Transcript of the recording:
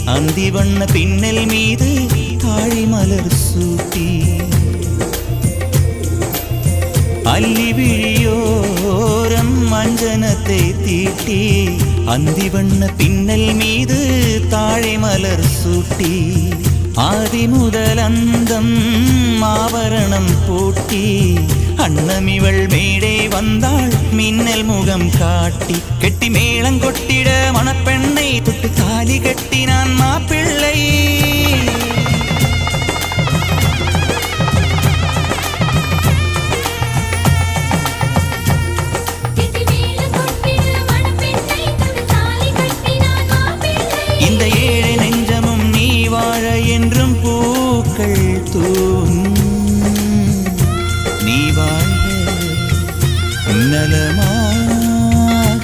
அந்தி வண்ண பின்னல் மீது தாழை மலர் சூட்டி அல்லி விழியோரம் மஞ்சனத்தை தீட்டி அந்தி வண்ண பின்னல் மீது தாழை மலர் சூட்டி ஆதி முதல் அந்தம் ஆவரணம் பூட்டி அன்னமிவள் மேடை வந்தாள் மின்னல் முகம் காட்டி கெட்டி மேளங்கொட்டிட மணப்பெண்ணை தொட்டு தாலி கட்டினான் மாப்பிள்ளை இந்த ஏழை நெஞ்சமும் நீ வாழ என்றும் பூக்கள் நீ வாழ நலமாக